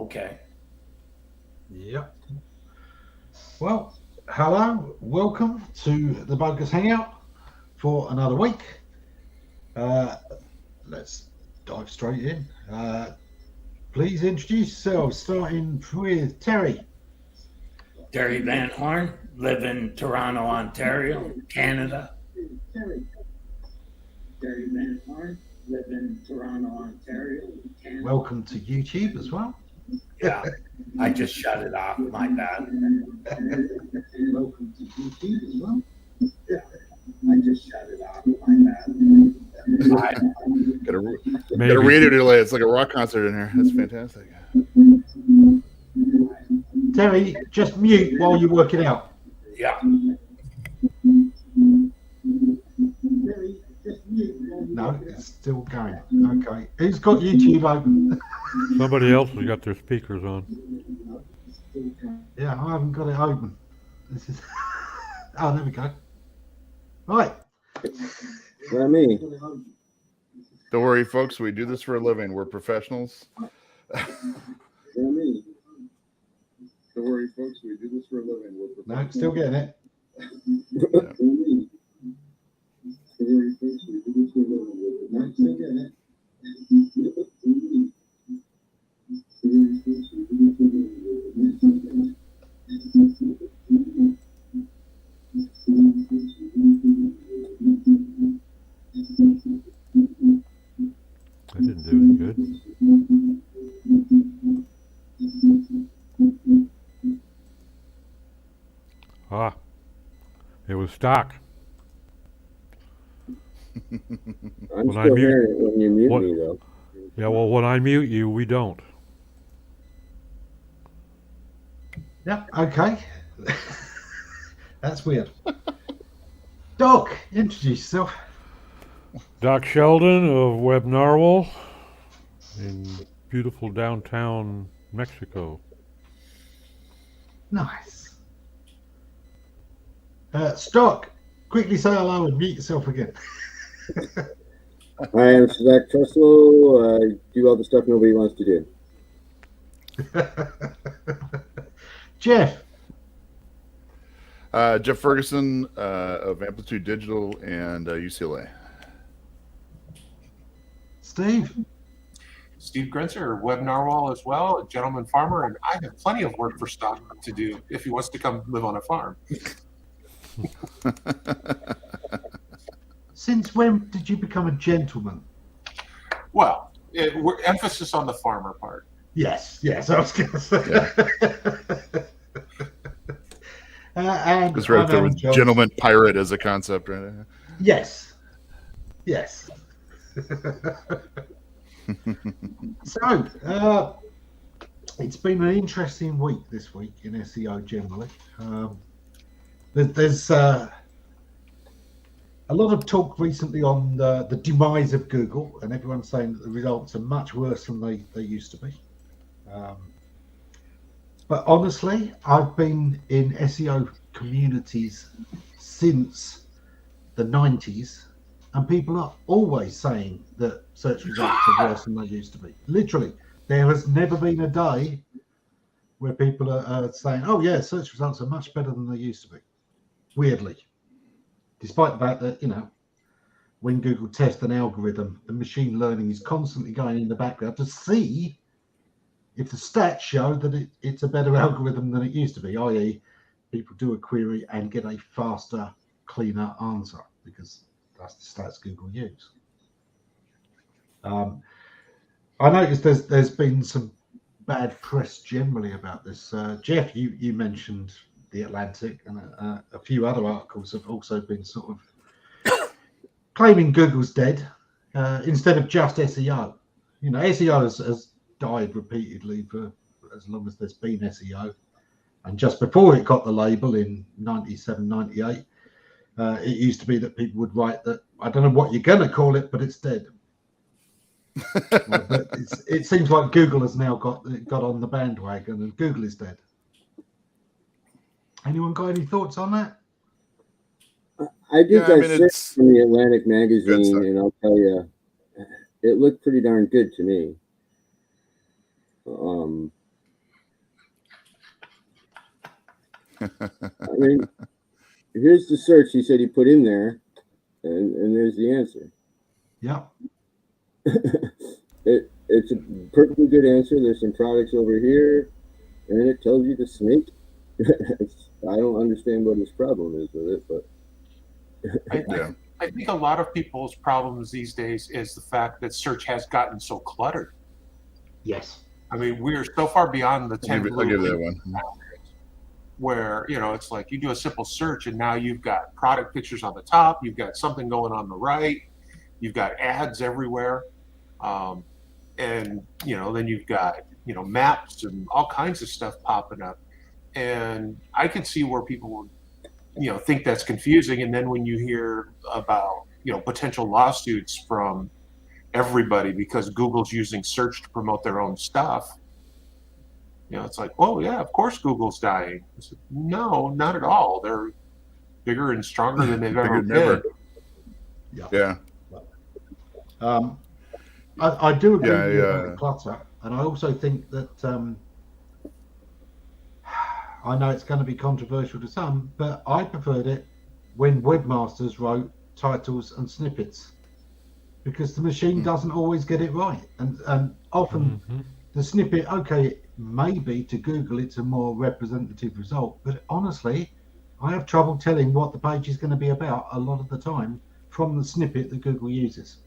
Okay. Yep. Well, hello. Welcome to the Bogus Hangout for another week. Uh, let's dive straight in. Please introduce yourselves, starting with Terry. Terry Van Horn, live in Toronto, Ontario, Canada. Terry Van Horn, live in Toronto, Ontario, Canada. Welcome to YouTube as well. Yeah, I just shut it off. My bad. Welcome to YouTube as well. Yeah, I just shut it off. My bad. Got a radio delay. It's like a rock concert in here. That's fantastic. Terry, just mute while you work it out. Yeah. No, it's still going. Okay. Who's got YouTube open? Somebody else has got their speakers on. Yeah, I haven't got it open. This is. Oh, there we go. Right. Not me. Don't worry, folks. We do this for a living. We're professionals. Not me. Don't worry, folks. We do this for a living. We're No, still getting it. That didn't do any good. Ah, it was stock. I'm When I still mute- hearing it when you mute what- me, though. Yeah, well, when I mute you, we don't. Yep. Okay. That's weird. Doc, introduce yourself. Doc Sheldon of Web Narwhal in beautiful downtown Mexico. Nice. Stock, quickly say hello and mute yourself again. I am Zach Truslow. I do all the stuff nobody wants to do. Jeff. Jeff Ferguson of Amplitude Digital and UCLA. Steve. Steve Grenzer, Web Narwhal as well, a gentleman farmer, and I have plenty of work for Stock to do if he wants to come live on a farm. Since when did you become a gentleman? Well, we're emphasis on the farmer part. Yes, I was going to say. And Because right I'm there Alan with Jones. gentleman pirate as a concept, right? Yes. So, it's been an interesting week this week in SEO generally. There's a lot of talk recently on the demise of Google, and everyone's saying that the results are much worse than they used to be. But honestly, I've been in SEO communities since the 90s, and people are always saying that search results are worse than they used to be. Literally, there has never been a day where people are saying, oh yeah, search results are much better than they used to be. Weirdly. Despite the fact that, when Google tests an algorithm, the machine learning is constantly going in the background to see if the stats show that it's a better algorithm than it used to be, i.e. people do a query and get a faster, cleaner answer, because that's the stats Google use. I noticed there's been some bad press generally about this. Jeff, you mentioned The Atlantic, and a few other articles have also been sort of claiming Google's dead instead of just SEO. SEO has died repeatedly for as long as there's been SEO. And just before it got the label in 97, 98, it used to be that people would write that, I don't know what you're going to call it, but it's dead. But it seems like Google has now got on the bandwagon, and Google is dead. Anyone got any thoughts on that? I did Yeah, I mean, that it's from the Atlantic good magazine, stuff. and I'll tell you, it looked pretty darn good to me. I mean, here's the search he said he put in there, and there's the answer. Yeah. It's a perfectly good answer. There's some products over here, and it tells you the snake. I don't understand what his problem is with it, but Yeah. I think a lot of people's problems these days is the fact that search has gotten so cluttered. Yes. I mean, we're so far beyond the 10 I'll give that one. where, it's like you do a simple search and now you've got product pictures on the top, you've got something going on the right, you've got ads everywhere. And, then you've got, maps and all kinds of stuff popping up. And I can see where people would, think that's confusing. And then when you hear about, potential lawsuits from everybody because Google's using search to promote their own stuff, it's like, oh yeah, of course Google's dying. I said, no, not at all. They're bigger and stronger than they've ever Bigger than been. ever. Yeah. I do agree with you Yeah, about the clutter, and I also think that I know it's going to be controversial to some, but I preferred it when webmasters wrote titles and snippets, because the machine doesn't always get it right, and often the snippet, okay, maybe to Google it's a more representative result, but honestly, I have trouble telling what the page is going to be about a lot of the time from the snippet that Google uses.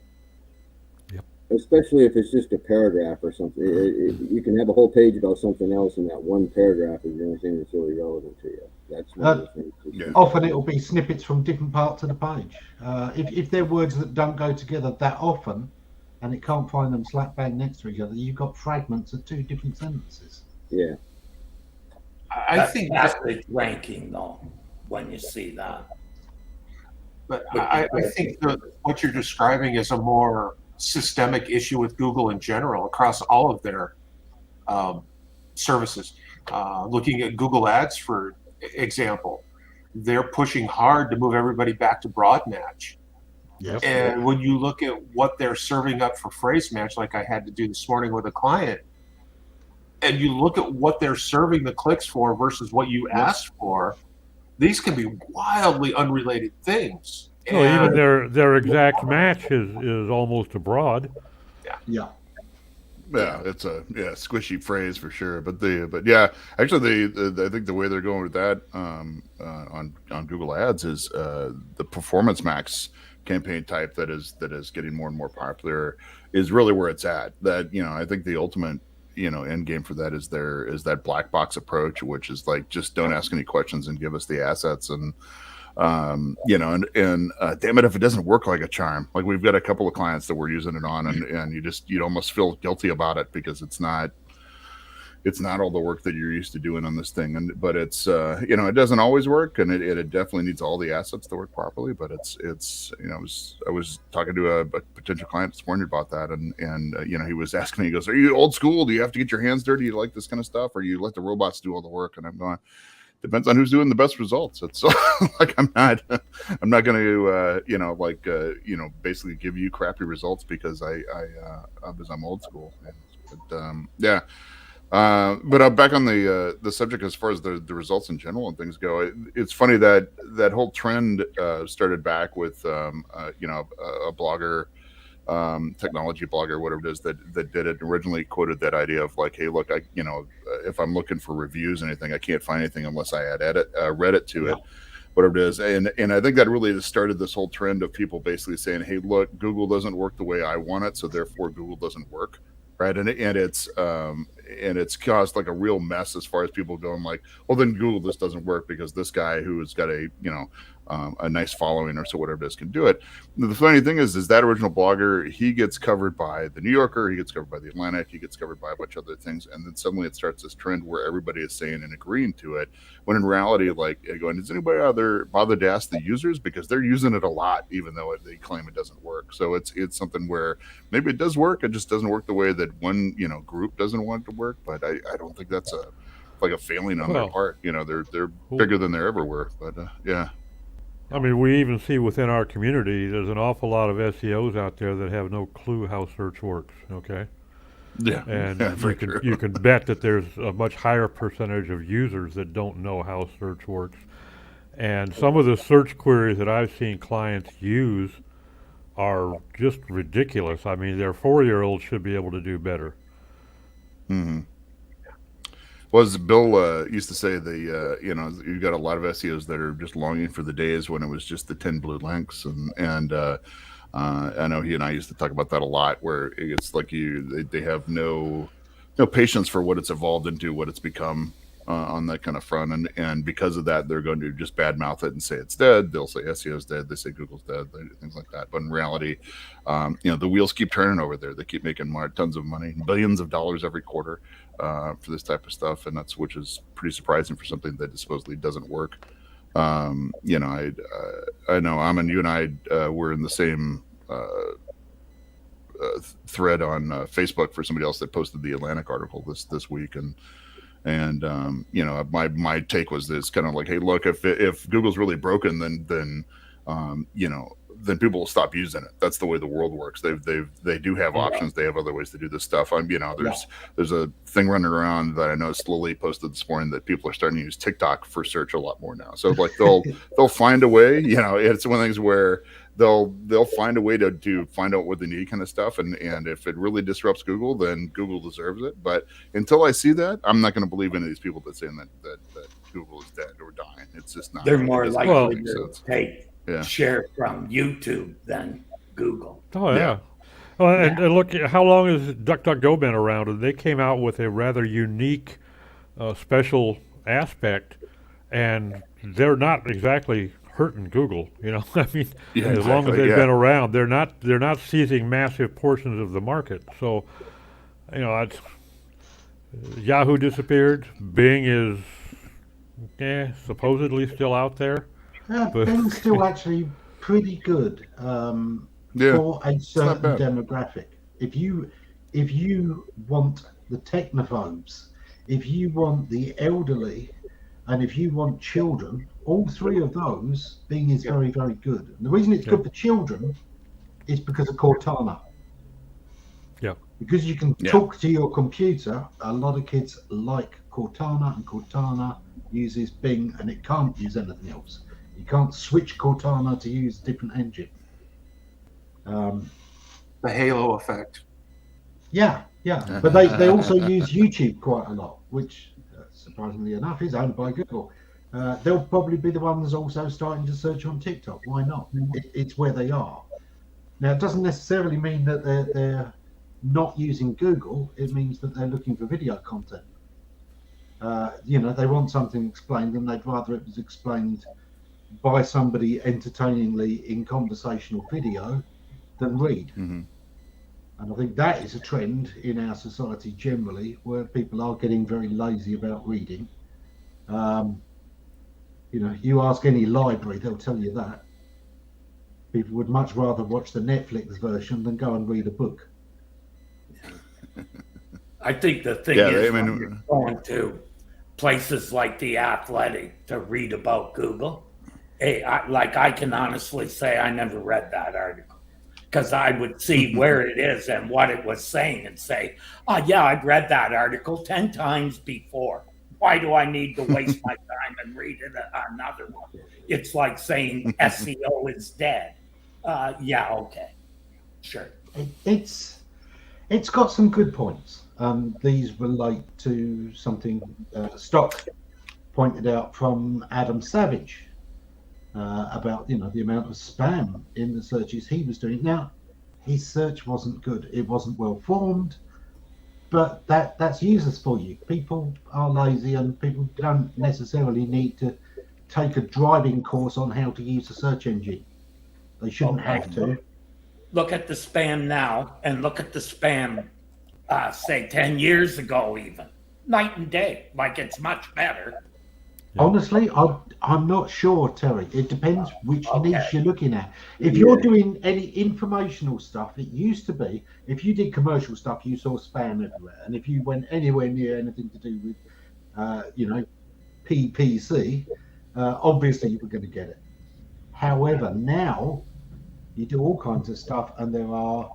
especially if it's just a paragraph or something. You can have a whole page about something else, and that one paragraph is the only thing that's really relevant to you. That's one of the things. Yeah. Often it will be snippets from different parts of the page. If they're words that don't go together that often, and it can't find them slap bang next to each other, you've got fragments of two different sentences. Yeah. I think that's the ranking, though, when you see that. But I think that what you're describing is a more systemic issue with Google in general across all of their services. Looking at Google Ads, for example, they're pushing hard to move everybody back to broad match. Yep. And when you look at what they're serving up for phrase match, like I had to do this morning with a client, and you look at what they're serving the clicks for versus what you asked for, these can be wildly unrelated things. Well, even their exact match is almost abroad. Yeah. Yeah, it's a squishy phrase for sure. But yeah, actually, I think the way they're going with that on Google Ads is the Performance Max campaign type that is getting more and more popular is really where it's at. That I think the ultimate end game for that is that black box approach, which is like just don't ask any questions and give us the assets and. Damn it, if it doesn't work like a charm, like we've got a couple of clients that we're using it on, and you'd almost feel guilty about it because it's not all the work that you're used to doing on this thing, but it's it doesn't always work, and it definitely needs all the assets to work properly. But it's I was talking to a potential client this morning about that, and he was asking me, he goes, "Are you old school? Do you have to get your hands dirty? Do you like this kind of stuff, or you let the robots do all the work?" And I'm going, depends on who's doing the best results. It's like I'm not going to basically give you crappy results because I'm old school. But back on the subject as far as the results in general and things go. It's funny that whole trend started back with a blogger. Technology blogger, whatever it is, that did it, originally quoted that idea of like, hey, look, if I'm looking for reviews or anything, I can't find anything unless I add Reddit to it, whatever it is. And I think that really just started this whole trend of people basically saying, hey, look, Google doesn't work the way I want it, so therefore Google doesn't work. Right. And it's caused like a real mess as far as people going like, well, then Google just doesn't work because this guy who has got a nice following or so whatever it is can do it. The funny thing is that original blogger, he gets covered by the New Yorker, he gets covered by the Atlantic, he gets covered by a bunch of other things. And then suddenly it starts this trend where everybody is saying and agreeing to it. When in reality, like going, does anybody bother to ask the users? Because they're using it a lot, even though they claim it doesn't work. So it's something where maybe it does work. It just doesn't work the way that one, group doesn't want it to work. But I don't think that's a failing on their part. They're bigger than they ever were. But yeah. I mean, we even see within our community, there's an awful lot of SEOs out there that have no clue how search works, okay? Yeah, And yeah, very true. you can bet that there's a much higher percentage of users that don't know how search works. And some of the search queries that I've seen clients use are just ridiculous. I mean, their 4-year-olds should be able to do better. Hmm. Was Bill used to say you got a lot of SEOs that are just longing for the days when it was just the 10 blue links, and I know he and I used to talk about that a lot, where it's like they have no patience for what it's evolved into, what it's become on that kind of front, and because of that, they're going to just badmouth it and say it's dead. They'll say SEO's dead. They say Google's dead. Things like that. But in reality, the wheels keep turning over there. They keep making tons of money, billions of dollars every quarter for this type of stuff, and which is pretty surprising for something that supposedly doesn't work. I know Ammon, you and I were in the same thread on Facebook for somebody else that posted the Atlantic article this week, and my take was this kind of like, hey, look, if Google's really broken, then people will stop using it. That's the way the world works. They do have options. They have other ways to do this stuff. There's a thing running around that I know slowly posted this morning that people are starting to use TikTok for search a lot more now. So like they'll find a way. It's one of the things where they'll find a way to find out what they need kind of stuff. And if it really disrupts Google, then Google deserves it. But until I see that, I'm not going to believe any of these people that saying that Google is dead or dying. It's just not. They're more likely to sense. take share from YouTube than Google. Oh yeah. Well, and look, how long has DuckDuckGo been around? And they came out with a rather unique, special aspect, and they're not exactly hurting Google. I mean, as long as they've been around, they're not seizing massive portions of the market. So, Yahoo disappeared. Bing is, supposedly still out there. Bing's still actually pretty good for a certain demographic. If you want the technophobes, if you want the elderly, and if you want children, all three of those, Bing is very, very good. And the reason it's good for children is because of Cortana. Yeah. Because you can talk to your computer. A lot of kids like Cortana, and Cortana uses Bing, and it can't use anything else. You can't switch Cortana to use a different engine. The halo effect. Yeah. But they also use YouTube quite a lot, which surprisingly enough is owned by Google. They'll probably be the ones also starting to search on TikTok. Why not? It's where they are. Now, it doesn't necessarily mean that they're not using Google. It means that they're looking for video content. They want something explained, and they'd rather it was explained by somebody entertainingly in conversational video than read. Mm-hmm. And I think that is a trend in our society generally, where people are getting very lazy about reading. You ask any library, they'll tell you that. People would much rather watch the Netflix version than go and read a book. I think the thing is, when you're going to places like The Athletic to read about Google, I can honestly say I never read that article, because I would see where it is and what it was saying and say, oh yeah, I've read that article 10 times before. Why do I need to waste my time and read another one? It's like saying SEO is dead. Okay, sure. It's got some good points. These relate to something Stock pointed out from Adam Savage about the amount of spam in the searches he was doing. Now, his search wasn't good. It wasn't well formed, but that's useless for you. People are lazy, and people don't necessarily need to take a driving course on how to use a search engine. They shouldn't have to. Look at the spam now, and look at the spam, say 10 years ago, even night and day. Like, it's much better. Honestly, I'm not sure, Terry. It depends which niche you're looking at. If you're doing any informational stuff, it used to be, if you did commercial stuff, you saw spam everywhere. And if you went anywhere near anything to do with, PPC, obviously you were going to get it. However, now you do all kinds of stuff, and there are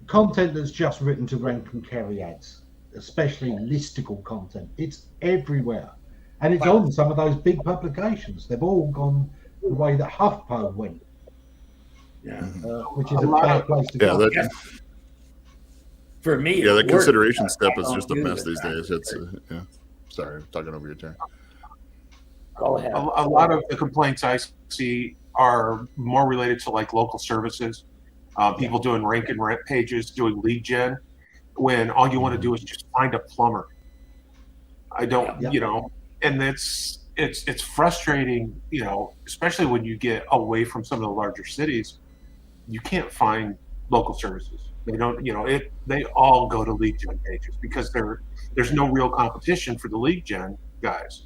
content that's just written to rank and carry ads, especially listicle content. It's everywhere. And it's on some of those big publications. They've all gone the way that HuffPo went. Yeah. Which is a bad place to go. For me, yeah, the consideration step is don't just a use mess it these that. days. It's yeah. Sorry, I'm talking over your turn. Go ahead. A lot of the complaints I see are more related to like local services, people doing rank and rent pages, doing lead gen, when all you want to do is just find a plumber. I don't, Yeah. you know, and it's frustrating, you know, especially when you get away from some of the larger cities. You can't find local services. They don't, you know, they all go to lead gen pages because there's no real competition for the lead gen guys.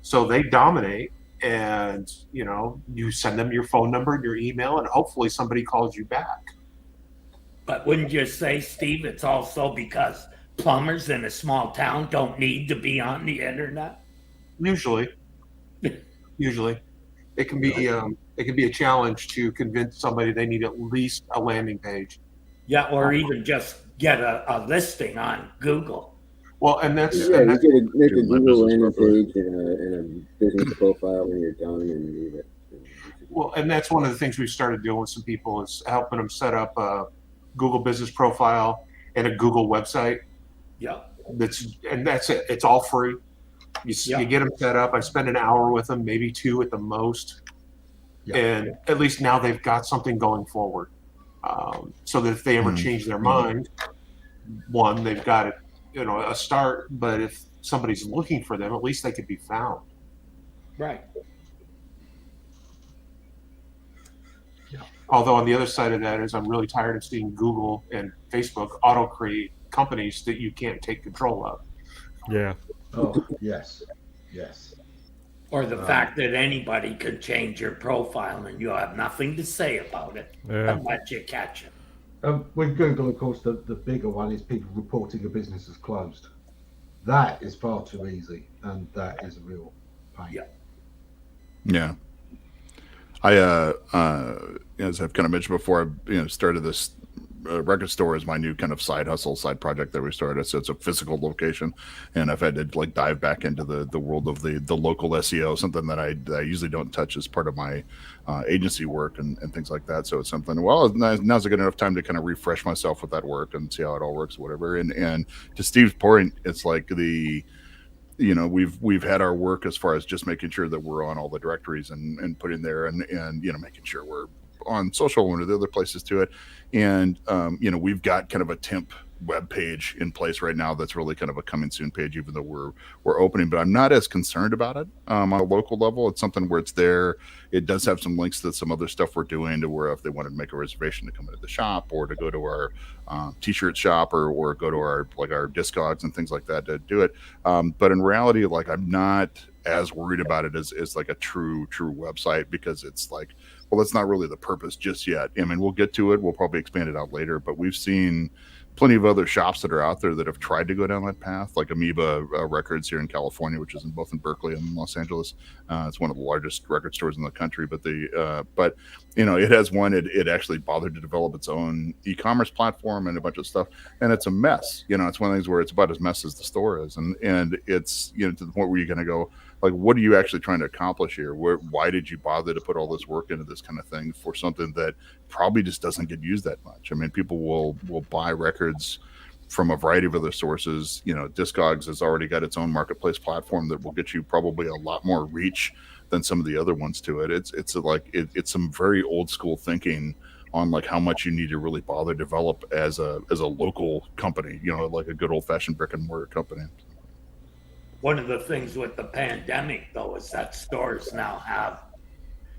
So they dominate, and you know, you send them your phone number and your email, and hopefully somebody calls you back. But wouldn't you say, Steve, it's also because plumbers in a small town don't need to be on the internet? Usually it can be a challenge to convince somebody they need at least a landing page. Yeah, or even just get a listing on Google. Well, and that's Yeah, you could make a Give my Google business landing profile. page and a business profile when you're done, and leave it. well, and that's one of the things we've started doing with some people is helping them set up a Google business profile and a Google website. Yeah. That's it. It's all free. Yeah. You get them set up. I spend an hour with them, maybe 2 at the most, Yeah. and at least now they've got something going forward. So that if they ever change their mind, one, they've got it, you know, a start. But if somebody's looking for them, at least they could be found. Right. Although on the other side of that is I'm really tired of seeing Google and Facebook auto create companies that you can't take control of. Yeah. Oh, yes. Or the fact that anybody could change your profile and you have nothing to say about it unless you catch it. With Google, of course, the bigger one is people reporting a business as closed. That is far too easy, and that is a real pain. Yeah. Yeah. I as I've kind of mentioned before, I started this record store as my new kind of side hustle, side project that we started. So it's a physical location, and I've had to like dive back into the world of the local SEO, something that I usually don't touch as part of my agency work and things like that. So it's something, well, now's a good enough time to kind of refresh myself with that work and see how it all works, whatever. And to Steve's point, it's like we've had our work as far as just making sure that we're on all the directories and putting there and making sure we're on social and the other places to it. And we've got kind of a temp web page in place right now that's really kind of a coming soon page, even though we're opening, but I'm not as concerned about it on a local level. It's something where it's there. It does have some links to some other stuff we're doing, to where if they wanted to make a reservation to come into the shop or to go to our t-shirt shop or go to our Discogs and things like that to do it. But in reality, like, I'm not as worried about it as like a true website, because it's like, well, that's not really the purpose just yet. I mean, we'll get to it. We'll probably expand it out later, but we've seen plenty of other shops that are out there that have tried to go down that path, like Amoeba Records here in California, which is both in Berkeley and Los Angeles. It's one of the largest record stores in the country, but it has one. It actually bothered to develop its own e-commerce platform and a bunch of stuff, and it's a mess. It's one of those where it's about as mess as the store is, and it's to the point where you're going to go, like, what are you actually trying to accomplish here? Why did you bother to put all this work into this kind of thing for something that probably just doesn't get used that much? I mean, people will buy records from a variety of other sources. Discogs has already got its own marketplace platform that will get you probably a lot more reach than some of the other ones to it. It's some very old school thinking on like how much you need to really bother develop as a local company, like a good old fashioned brick and mortar company. One of the things with the pandemic, though, is that stores now have,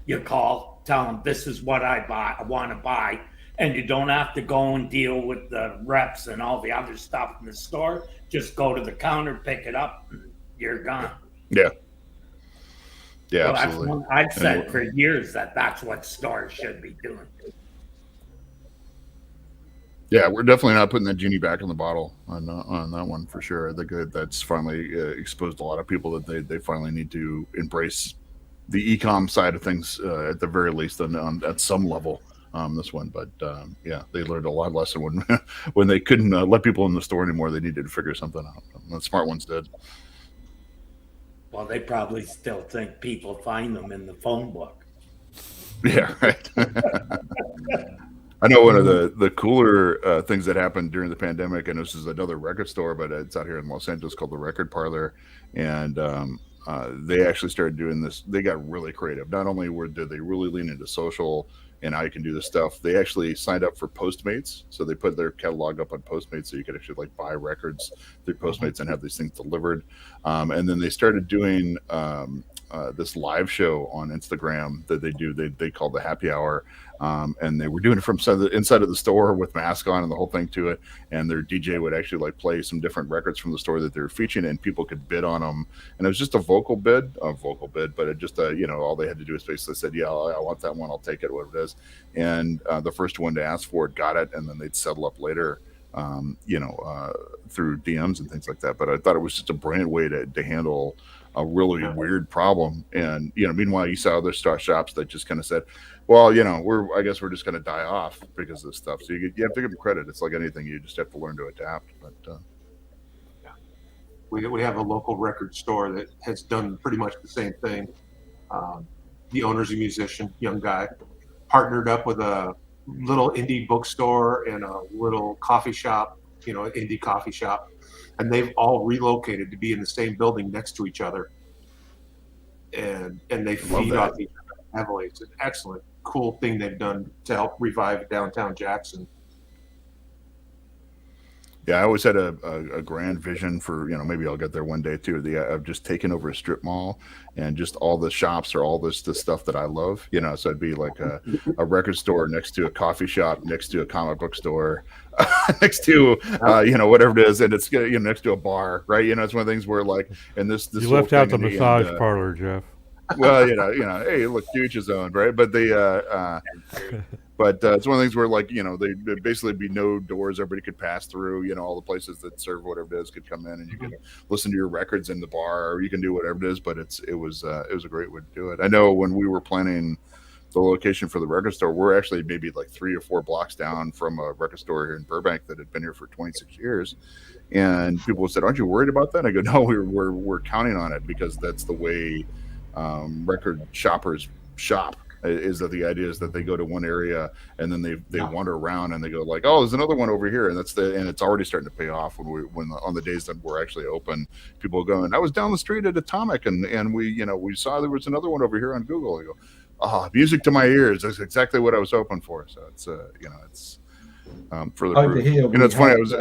you call, tell them this is what I want to buy, and you don't have to go and deal with the reps and all the other stuff in the store. Just go to the counter, pick it up, and you're gone. Yeah. So Yeah, absolutely. I've said for years that's what stores should be doing. Yeah, we're definitely not putting that genie back in the bottle on that one for sure. I think that's finally exposed a lot of people that they finally need to embrace the e-com side of things at the very least at some level. this one. But yeah, they learned a lot lesson when when they couldn't let people in the store anymore. They needed to figure something out. The smart ones did. Well, they probably still think people find them in the phone book. Yeah, right. I know one of the cooler things that happened during the pandemic, and this is another record store, but it's out here in Los Angeles called the Record Parlor, and they actually started doing this. They got really creative. Not only did they really lean into social and how you can do this stuff, they actually signed up for Postmates. So they put their catalog up on Postmates, so you could actually like buy records through Postmates and have these things delivered. And then they started doing this live show on Instagram that they do. They call the Happy Hour. And they were doing it from inside of the store with mask on and the whole thing to it. And their DJ would actually like play some different records from the store that they were featuring, and people could bid on them. And it was just a vocal bid, but it just all they had to do is basically said, yeah, I want that one, I'll take it, whatever it is. And the first one to ask for it got it, and then they'd settle up later, through DMs and things like that. But I thought it was just a brilliant way to handle a really weird problem. And meanwhile, you saw other shops that just kind of said, well, I guess we're just going to die off because of this stuff. So you have to give them credit. It's like anything, you just have to learn to adapt. But we have a local record store that has done pretty much the same thing. The owner's a musician, young guy, partnered up with a little indie bookstore and a little coffee shop, indie coffee shop, and they've all relocated to be in the same building next to each other, and they feed off each other heavily. It's an excellent, cool thing they've done to help revive downtown Jackson. Yeah, I always had a grand vision for, maybe I'll get there one day too. I've just taken over a strip mall and just all the shops are all this stuff that I love, so it'd be like a record store next to a coffee shop, next to a comic book store, next to, whatever it is. And it's, next to a bar, right? It's one of the things where like, and this you left out the massage parlor, Jeff. Well, hey, look, to each his own, right? But it's one of the things where, like, there'd basically be no doors everybody could pass through. All the places that serve whatever it is could come in, and you could listen to your records in the bar, or you can do whatever it is. But it was a great way to do it. I know when we were planning the location for the record store, we're actually maybe like 3 or 4 blocks down from a record store here in Burbank that had been here for 26 years. And people said, "Aren't you worried about that?" I go, "No, we're counting on it because that's the way record shoppers shop." Is that the idea is that they go to one area and then they wander around and they go like, oh, there's another one over here, and and it's already starting to pay off when on the days that we're actually open, people go, and I was down the street at Atomic and we saw there was another one over here on Google. I go, oh, music to my ears. That's exactly what I was hoping for. So it's it's for the over proof. here. It's funny. I was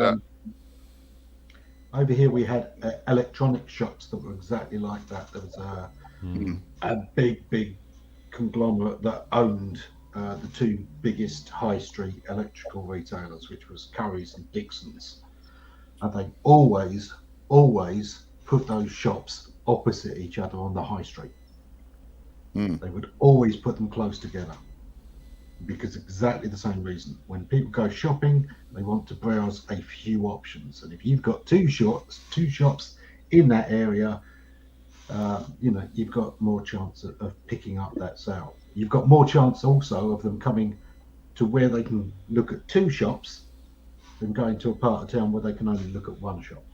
over here. We had electronic shops that were exactly like that. There was a big conglomerate that owned the 2 biggest high street electrical retailers, which was Curry's and Dixon's, and they always put those shops opposite each other on the high street. They would always put them close together because exactly the same reason. When people go shopping, they want to browse a few options, and if you've got two shops in that area, you've got more chance of picking up that sale. You've got more chance also of them coming to where they can look at 2 shops than going to a part of town where they can only look at 1 shop.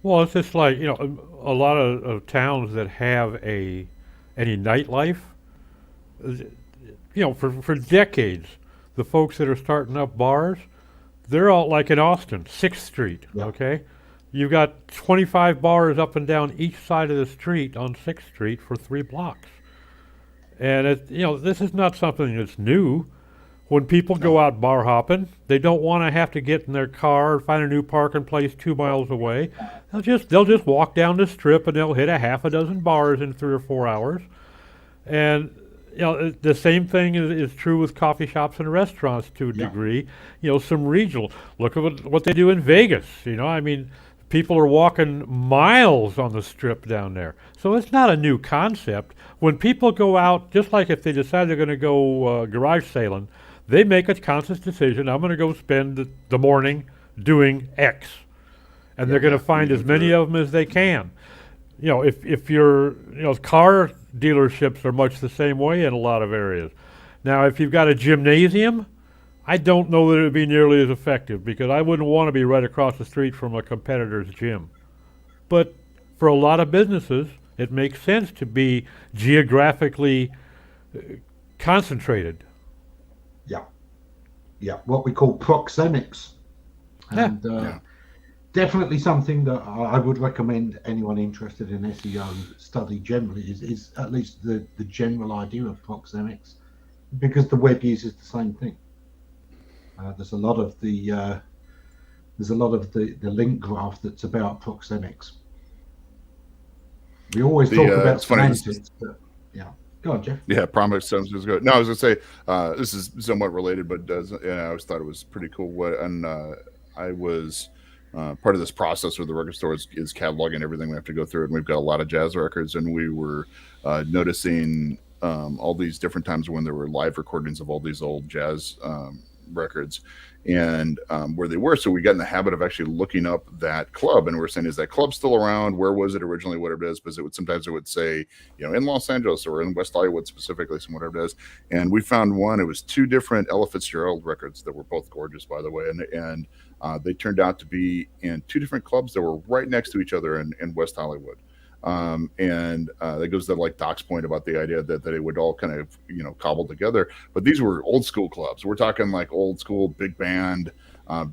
Well, it's just like, a lot of towns that have any nightlife, for decades, the folks that are starting up bars, they're all like in Austin, 6th Street, okay? You've got 25 bars up and down each side of the street on 6th Street for 3 blocks. And this is not something that's new. When people go out bar hopping, they don't want to have to get in their car and find a new parking place 2 miles away. They'll just walk down the strip and they'll hit a half a dozen bars in 3 or 4 hours. And the same thing is true with coffee shops and restaurants to a degree. Some regional. Look at what they do in Vegas. People are walking miles on the strip down there. So it's not a new concept. When people go out, just like if they decide they're going to go garage sailing, they make a conscious decision, I'm going to go spend the morning doing X. And they're going to find as many of them as they can. If you're, car dealerships are much the same way in a lot of areas. Now, if you've got a gymnasium, I don't know that it would be nearly as effective because I wouldn't want to be right across the street from a competitor's gym. But for a lot of businesses, it makes sense to be geographically concentrated. Yeah, what we call proxemics. Yeah. And definitely something that I would recommend anyone interested in SEO study generally is at least the general idea of proxemics, because the web uses the same thing. There's a lot of the link graph that's about proxemics. We always talk about semantics, but yeah. Go on, Jeff. Yeah, promise sounds good. No, I was gonna say this is somewhat related, but I always thought it was pretty cool. I was part of this process where the record store is cataloging everything we have to go through, and we've got a lot of jazz records, and we were noticing all these different times when there were live recordings of all these old jazz records and where they were. So we got in the habit of actually looking up that club, and we're saying, is that club still around? Where was it originally? Whatever it is, because sometimes it would say, in Los Angeles or in West Hollywood specifically, some whatever it is. And we found one. It was two different Ella Fitzgerald records that were both gorgeous, by the way, and they turned out to be in two different clubs that were right next to each other in West Hollywood. That goes to like Doc's point about the idea that it would all kind of cobble together. But these were old school clubs. We're talking like old school big band,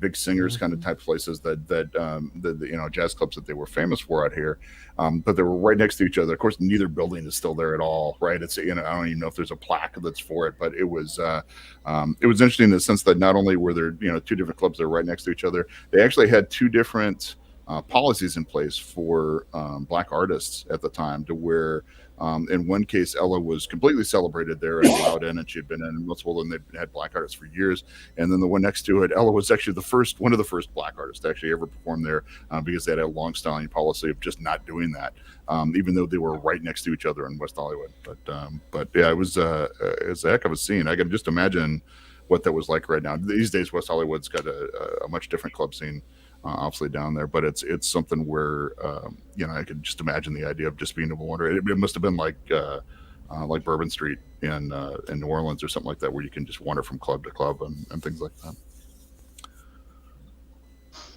big singers kind of type places that jazz clubs that they were famous for out here. But they were right next to each other. Of course, neither building is still there at all, right? It's I don't even know if there's a plaque that's for it, but it was interesting in the sense that not only were there two different clubs that were right next to each other, they actually had two different policies in place for black artists at the time, to where in one case Ella was completely celebrated there and allowed in, and she'd been in multiple, and they had black artists for years. And then the one next to it, Ella was actually one of the first black artists to actually ever perform there, because they had a long-standing policy of just not doing that, even though they were right next to each other in West Hollywood. But yeah, it was a heck of a scene. I can just imagine what that was like right now. These days, West Hollywood's got a much different club scene, obviously down there, but it's something where I could just imagine the idea of just being able to wander. It must have been like Bourbon Street in New Orleans or something like that, where you can just wander from club to club and things like that.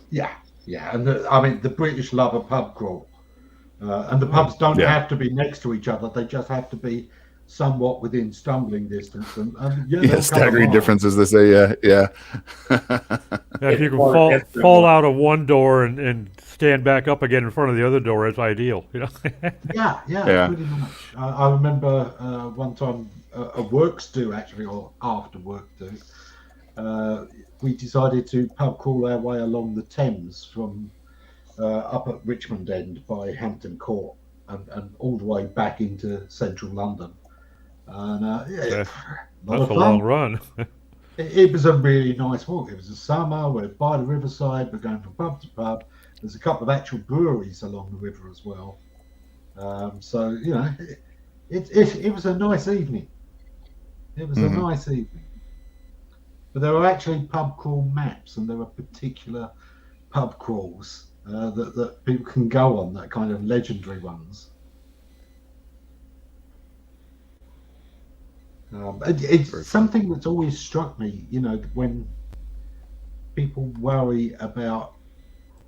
Yeah, and the British love a pub crawl, and the pubs don't have to be next to each other; they just have to be somewhat within stumbling distance, and staggering differences, they say. Yeah. If you can fall out of one door and stand back up again in front of the other door, it's ideal. Yeah, pretty much. I remember one time a works do actually, or after work do, we decided to pub crawl our way along the Thames from up at Richmond End by Hampton Court and all the way back into central London. And that's a long run. It was a really nice walk. It was a summer. We're by the riverside. We're going from pub to pub. There's a couple of actual breweries along the river as well. So it was a nice evening. It was a nice evening. But there are actually pub crawl maps, and there are particular pub crawls that people can go on, that kind of legendary ones. It's something that's always struck me, when people worry about,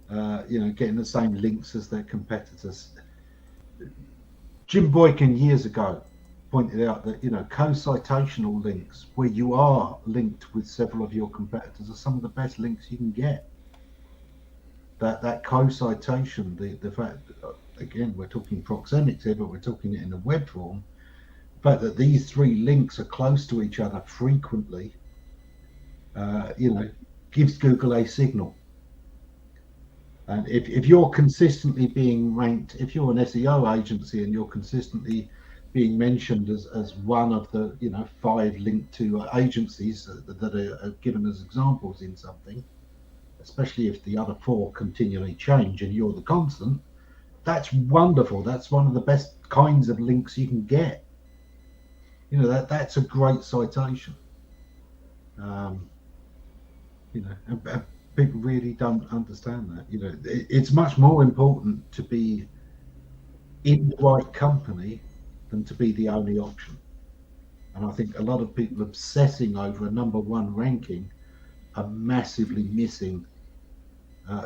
getting the same links as their competitors. Jim Boykin years ago pointed out that, co-citational links where you are linked with several of your competitors are some of the best links you can get. That co-citation, the fact, again, we're talking proxemics here, but we're talking it in a web form. The fact that these three links are close to each other frequently, gives Google a signal. And if you're consistently being ranked, if you're an SEO agency and you're consistently being mentioned as one of the 5 linked to agencies that are given as examples in something, especially if the other 4 continually change and you're the constant, that's wonderful. That's one of the best kinds of links you can get. That's a great citation. People really don't understand that. It's much more important to be in the right company than to be the only option. And I think a lot of people obsessing over a number one ranking are massively missing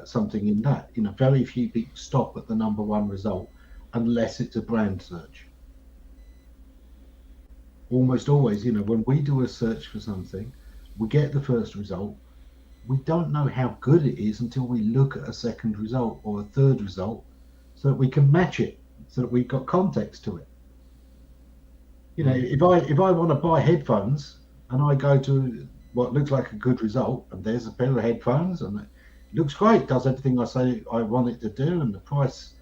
something in that. Very few people stop at the number one result unless it's a brand search. Almost always, when we do a search for something, we get the first result. We don't know how good it is until we look at a second result or a third result so that we can match it, so that we've got context to it. If I want to buy headphones and I go to what looks like a good result, and there's a pair of headphones and it looks great, does everything I say I want it to do, and the price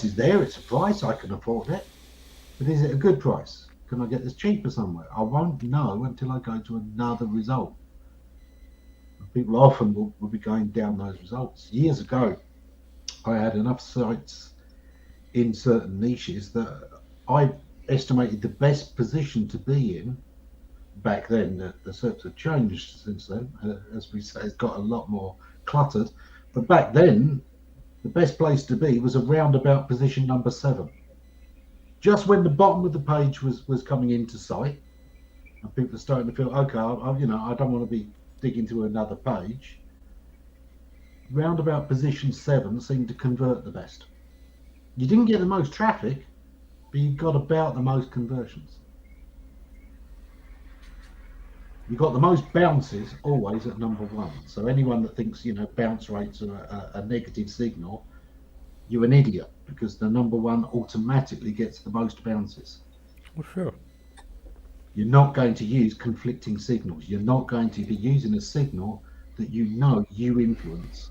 is there, it's a price, I can afford it. But is it a good price? Can I get this cheaper somewhere? I won't know until I go to another result. People often will be going down those results. Years ago, I had enough sites in certain niches that I estimated the best position to be in back then. The search have changed since then, as we say, it's got a lot more cluttered. But back then, the best place to be was around about position number 7. Just when the bottom of the page was coming into sight, and people are starting to feel, okay, I don't want to be digging to another page. Round about position 7 seemed to convert the best. You didn't get the most traffic, but you got about the most conversions. You got the most bounces always at number 1. So anyone that thinks bounce rates are a negative signal, you're an idiot, because the number 1 automatically gets the most bounces. Well, sure. You're not going to use conflicting signals. You're not going to be using a signal that you influence.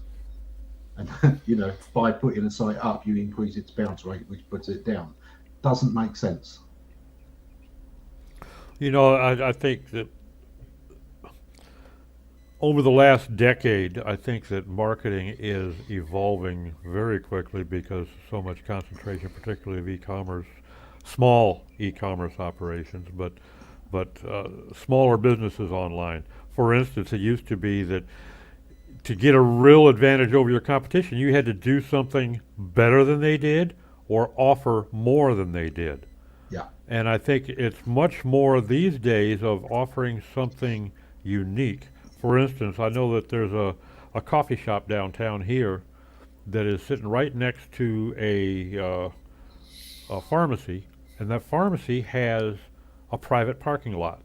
And by putting a site up, you increase its bounce rate, which puts it down. Doesn't make sense. I think that over the last decade, I think that marketing is evolving very quickly because so much concentration, particularly of e-commerce, small e-commerce operations, but smaller businesses online. For instance, it used to be that to get a real advantage over your competition, you had to do something better than they did or offer more than they did. Yeah. And I think it's much more these days of offering something unique. For instance, I know that there's a coffee shop downtown here that is sitting right next to a pharmacy, and that pharmacy has a private parking lot.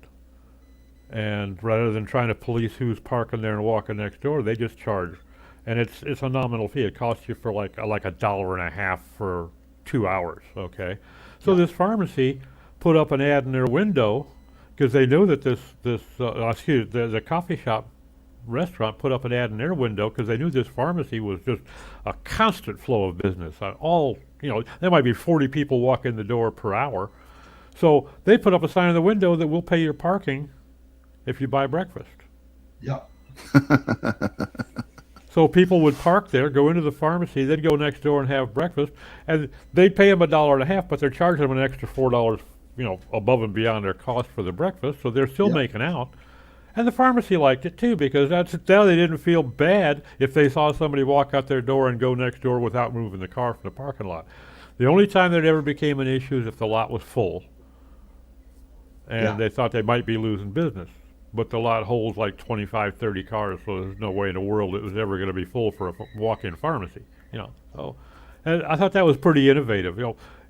And rather than trying to police who's parking there and walking next door, they just charge. And it's a nominal fee. It costs you for like $1.50 for 2 hours, okay? So this pharmacy put up an ad in their window because they knew that the coffee shop restaurant put up an ad in their window because they knew this pharmacy was just a constant flow of business. There might be 40 people walk in the door per hour. So they put up a sign in the window that we'll pay your parking if you buy breakfast. Yeah. So people would park there, go into the pharmacy, then go next door and have breakfast, and they'd pay them $1.50, but they're charging them an extra $4, above and beyond their cost for the breakfast. So they're still making out. And the pharmacy liked it too, because now they didn't feel bad if they saw somebody walk out their door and go next door without moving the car from the parking lot. The only time that ever became an issue is if the lot was full and they thought they might be losing business. But the lot holds like 25, 30 cars, so there's no way in the world it was ever going to be full for a walk-in pharmacy. So, and I thought that was pretty innovative.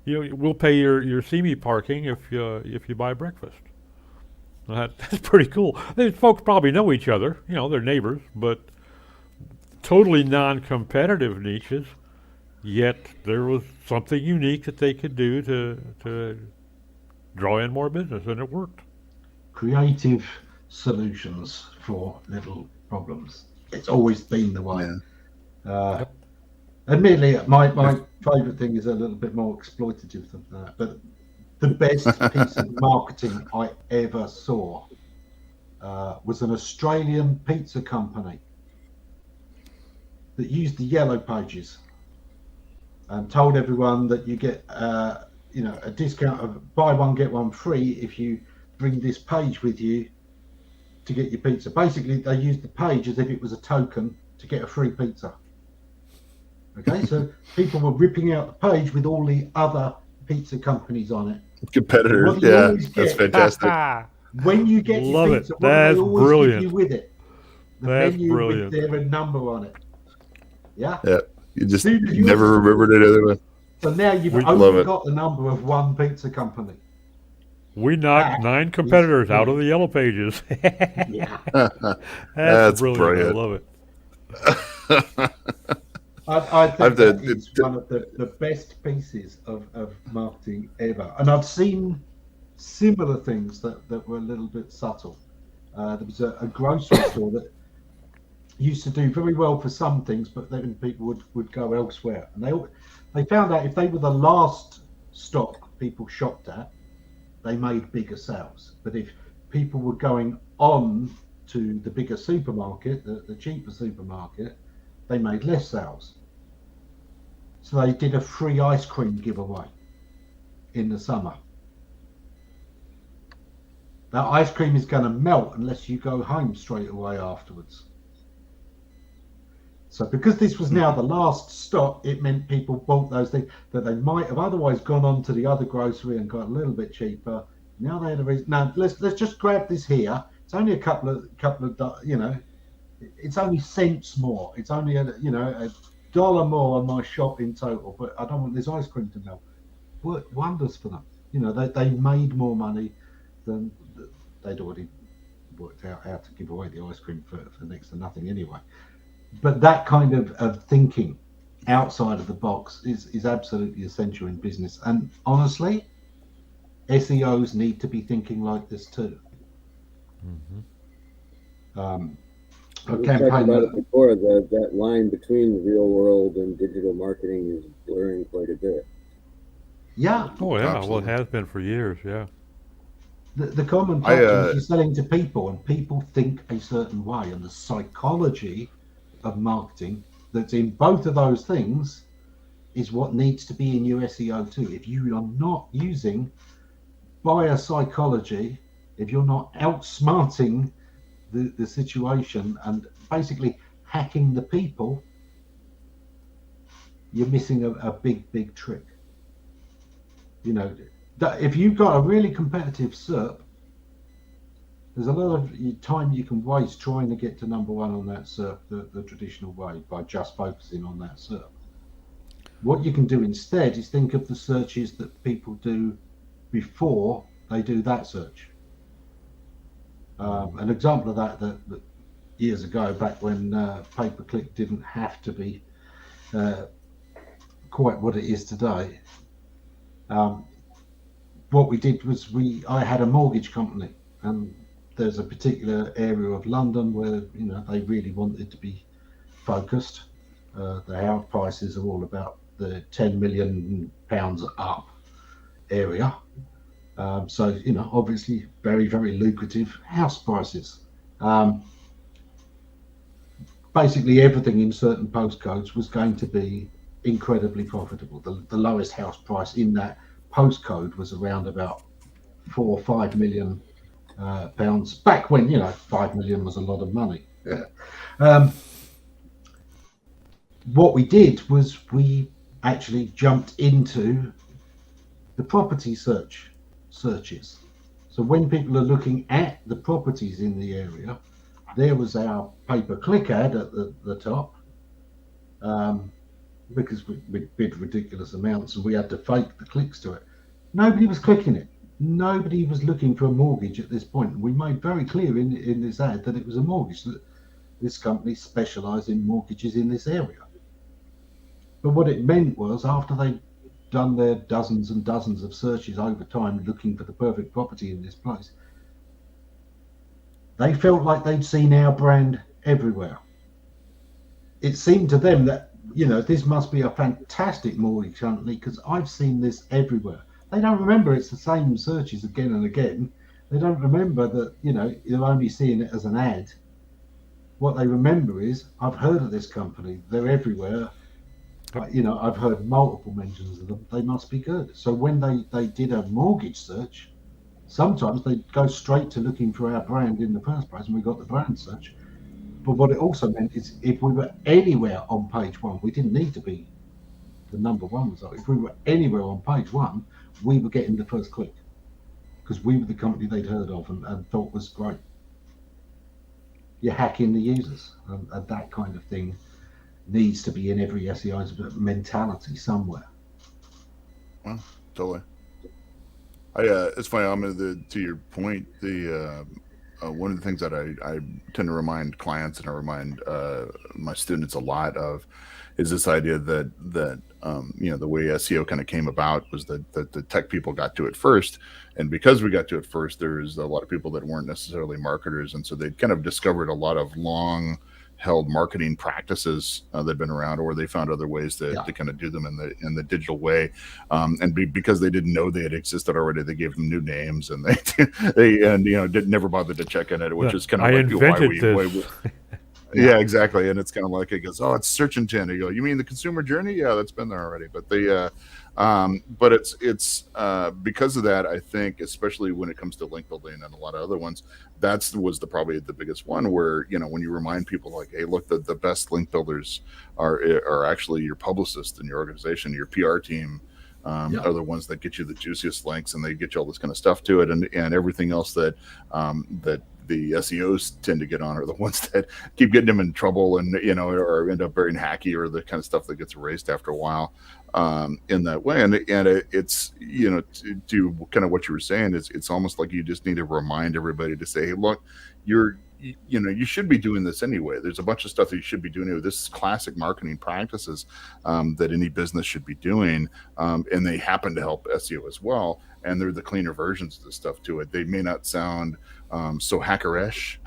We'll pay your see-me parking if you buy breakfast. That's pretty cool. These folks probably know each other, they're neighbors, but totally non-competitive niches. Yet there was something unique that they could do to draw in more business, and it worked. Creative solutions for little problems. It's always been the way. Yeah. Admittedly, my favourite thing is a little bit more exploitative than that, but the best piece of marketing I ever saw was an Australian pizza company that used the yellow pages and told everyone that you get a discount of buy one get one free if you bring this page with you to get your pizza. Basically, they used the page as if it was a token to get a free pizza. Okay, so people were ripping out the page with all the other pizza companies on it. Competitors, What do you yeah, always that's get? fantastic. When you get Love your it. pizza, what do That's they always brilliant. give you with it? The That's menu brilliant. with their number on it. Yeah. Yeah, you just Soon as yours never is remembered it otherwise. So now you've We love only it. got the number of one pizza company. We knocked That 9 is competitors out of brilliant. the yellow pages. Yeah. That's brilliant. I love it. I think I've that done- is one of the best pieces of marketing ever. And I've seen similar things that were a little bit subtle. There was a grocery store that used to do very well for some things, but then people would go elsewhere. And they found out if they were the last stock people shopped at, they made bigger sales. But if people were going on to the bigger supermarket, the cheaper supermarket, they made less sales. So they did a free ice cream giveaway in the summer. That ice cream is going to melt unless you go home straight away afterwards. So because this was now the last stop, it meant people bought those things that they might have otherwise gone on to the other grocery and got a little bit cheaper. Now they had a reason. Now let's just grab this here. It's only a couple of it's only cents more. It's only $1 more on my shop in total, but I don't want this ice cream to melt. Worked wonders for them. They made more money than they'd already worked out how to give away the ice cream for next to nothing anyway. But that kind of thinking outside of the box is absolutely essential in business. And honestly, SEOs need to be thinking like this too. We talked about it before, that line between the real world and digital marketing is blurring quite a bit. Yeah. Oh, yeah. Absolutely. Well, it has been for years, yeah. The common factor is you're selling to people, and people think a certain way, and the psychology of marketing that's in both of those things is what needs to be in your SEO too. If you are not using buyer psychology, if you're not outsmarting the situation and basically hacking the people, you're missing a big trick. If you've got a really competitive SERP, there's a lot of time you can waste trying to get to number one on that SERP the traditional way by just focusing on that SERP. What you can do instead is think of the searches that people do before they do that search. An example of that years ago, back when pay-per-click didn't have to be quite what it is today, what we did was I had a mortgage company, and there's a particular area of London where they really wanted to be focused. The house prices are all about the £10 million up area. So obviously very, very lucrative house prices. Basically everything in certain postcodes was going to be incredibly profitable. The lowest house price in that postcode was around about 4 or 5 million pounds, back when 5 million was a lot of money. What we did was we actually jumped into the property searches. So when people are looking at the properties in the area, there was our pay-per-click ad at the top, because we bid ridiculous amounts and we had to fake the clicks to it. Nobody was clicking it. Nobody was looking for a mortgage at this point. We made very clear in this ad that it was a mortgage, that this company specialised in mortgages in this area. But what it meant was, after they'd done their dozens and dozens of searches over time looking for the perfect property in this place, they felt like they'd seen our brand everywhere. It seemed to them that this must be a fantastic mortgage company because I've seen this everywhere. They don't remember it's the same searches again and again. They don't remember that you're only seeing it as an ad. What they remember is, I've heard of this company, they're everywhere. I've heard multiple mentions of them. They must be good. So when they did a mortgage search, sometimes they'd go straight to looking for our brand in the first place, and we got the brand search. But what it also meant is, if we were anywhere on page one, we didn't need to be the #1 result. If we were anywhere on page 1, we were getting the first click because we were the company they'd heard of and thought was great. You're hacking the users, and that kind of thing needs to be in every SEO's mentality somewhere. Well, totally. It's funny. To your point, one of the things that I tend to remind clients and I remind my students a lot of is this idea that the way SEO kind of came about was that the tech people got to it first, and because we got to it first, there's a lot of people that weren't necessarily marketers, and so they kind of discovered a lot of long held marketing practices that'd been around, or they found other ways to kind of do them in the digital way, because they didn't know they had existed already, they gave them new names, and they never bothered to check in it, which is kind of why yeah, exactly. And it's kind of like it goes, oh, it's search intent. You go, you mean the consumer journey? Yeah, that's been there already. But but it's because of that, I think, especially when it comes to link building and a lot of other ones, was probably the biggest one where, when you remind people like, hey, look, the best link builders are actually your publicist and your organization, your PR team. Are the ones that get you the juiciest links, and they get you all this kind of stuff to it, and everything else that the SEOs tend to get on are the ones that keep getting them in trouble, and or end up very hacky, or the kind of stuff that gets erased after a while in that way. And it's to kind of what you were saying, it's almost like you just need to remind everybody to say, hey, look, you should be doing this anyway. There's a bunch of stuff that you should be doing. This is classic marketing practices that any business should be doing, and they happen to help SEO as well. And they're the cleaner versions of the stuff to it. They may not sound so hackerish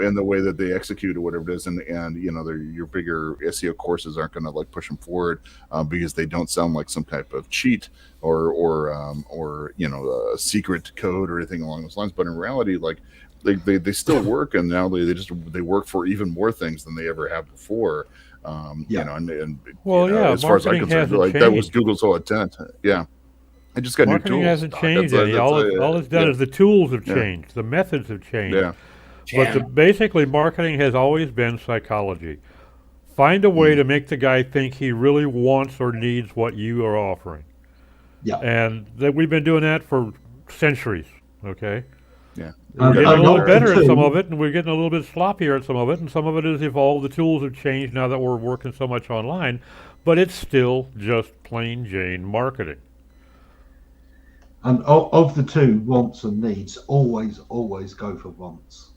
in the way that they execute or whatever it is, and your bigger SEO courses aren't going to like push them forward because they don't sound like some type of cheat or a secret code or anything along those lines. But in reality, like, they still work, and now they work for even more things than they ever have before. As far as I'm concerned, like that was Google's whole intent. Yeah, I just got marketing new tools. Hasn't changed any. All it's done is the tools have changed, the methods have changed. Yeah. But basically, marketing has always been psychology. Find a way to make the guy think he really wants or needs what you are offering. Yeah, and we've been doing that for centuries. Okay. Yeah. We're getting a little better at some of it, and we're getting a little bit sloppier at some of it, and some of it has evolved. The tools have changed now that we're working so much online, but it's still just plain Jane marketing. And of the two, wants and needs, always go for wants.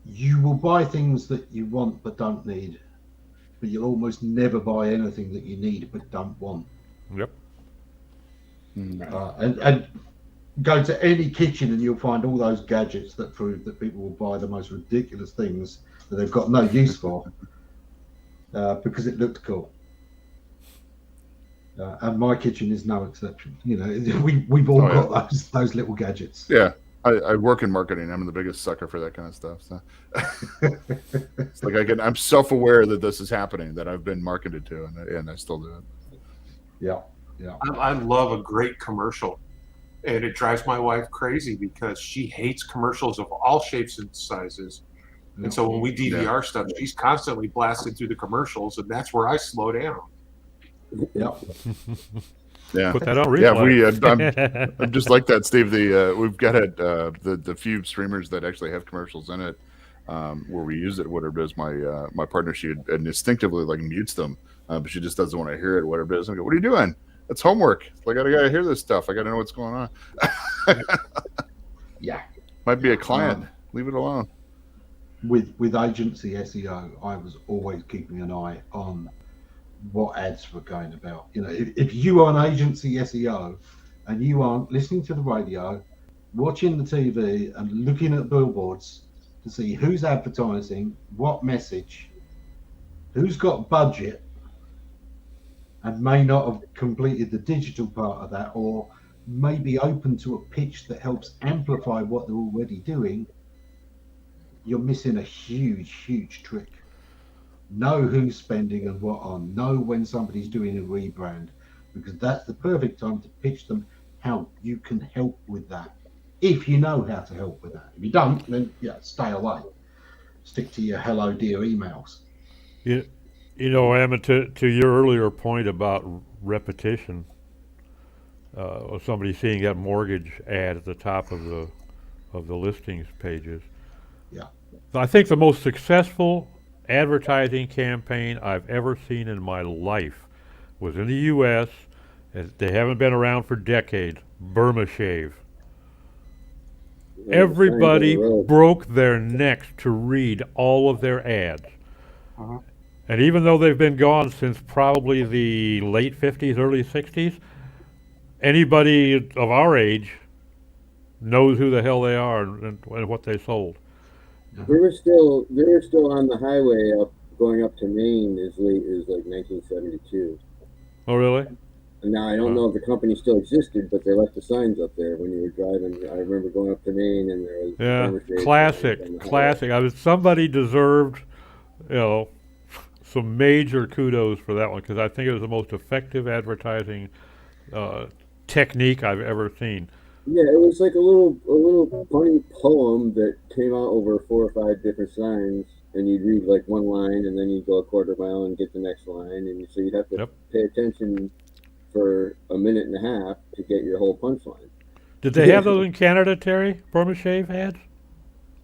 You will buy things that you want but don't need, but you'll almost never buy anything that you need but don't want. Yep. And go to any kitchen and you'll find all those gadgets that prove that people will buy the most ridiculous things that they've got no use for because it looked cool. And my kitchen is no exception. We've all got those little gadgets. Yeah, I work in marketing. I'm the biggest sucker for that kind of stuff. So it's like I'm self-aware that this is happening, that I've been marketed to, and I still do it. Yeah. I love a great commercial. And it drives my wife crazy because she hates commercials of all shapes and sizes. And so when we DVR stuff, she's constantly blasted through the commercials, and that's where I slow down. Yeah. Yeah. Put that on replay. Yeah, I'm just like that, Steve. We've got the few streamers that actually have commercials in it where we use it. Whatever it is, my partner, she instinctively like mutes them, but she just doesn't want to hear it. Whatever it is, I go, "What are you doing? It's homework. Like, I gotta hear this stuff. I gotta know what's going on." Yeah. Might be a client. Leave it alone. With agency SEO, I was always keeping an eye on what ads were going about. If you are an agency SEO and you aren't listening to the radio, watching the TV, and looking at billboards to see who's advertising, what message, who's got budget, and may not have completed the digital part of that, or may be open to a pitch that helps amplify what they're already doing, you're missing a huge trick. Know who's spending and what on. Know when somebody's doing a rebrand, because that's the perfect time to pitch them how you can help with that. If you know how to help with that. If you don't, then stay away. Stick to your hello dear emails. You Emmett, to your earlier point about repetition, of somebody seeing that mortgage ad at the top of the listings pages. Yeah. I think the most successful advertising campaign I've ever seen in my life was in the U.S. They haven't been around for decades. Burma Shave. Everybody broke their necks to read all of their ads. Uh-huh. And even though they've been gone since probably the late 50s, early 60s, anybody of our age knows who the hell they are and what they sold. They were still on the highway going up to Maine as late as like 1972. Oh, really? And now I don't know if the company still existed, but they left the signs up there when you were driving. I remember going up to Maine, and there was classic. Somebody deserved, some major kudos for that one because I think it was the most effective advertising technique I've ever seen. Yeah, it was like a little funny poem that came out over 4 or 5 different signs, and you'd read like one line, and then you'd go a quarter mile and get the next line, and so you'd have to pay attention for a minute and a half to get your whole punchline. Did they have those in Canada, Terry? Burma Shave ads?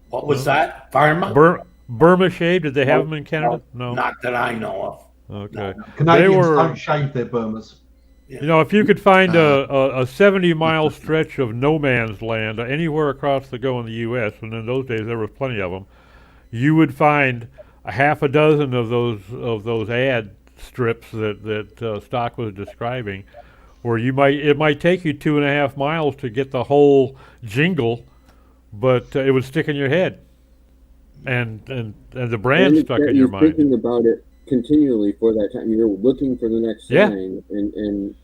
What was that? Burma? Burma Shave, did they have them in Canada? No. Not that I know of. Okay. No. Canadians don't shave their Burmas. If you could find a 70-mile stretch of no man's land anywhere across the go in the U.S., and in those days there was plenty of them, you would find a half a dozen of those ad strips that Stock was describing, where it might take you 2.5 miles to get the whole jingle, but it would stick in your head, and the brand stuck in your mind. You're thinking about it continually for that time. You're looking for the next sign, and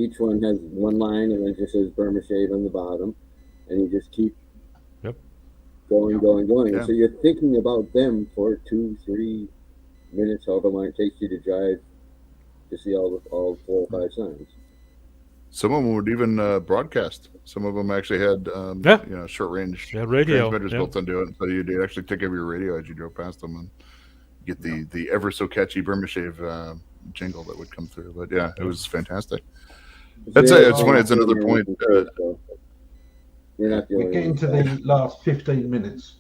each one has one line, and it just says Burma Shave on the bottom, and you just keep going. Yeah. And so you're thinking about them for 2-3 minutes, however long it takes you to drive to see all 4 or 5 signs. Some of them would even broadcast. Some of them actually had short range radio transmitters built into it, so you'd actually take over your radio as you drove past them and get the ever so catchy Burma Shave jingle that would come through. But yeah, it was fantastic. It's funny. It's another point. We're getting to the last 15 minutes,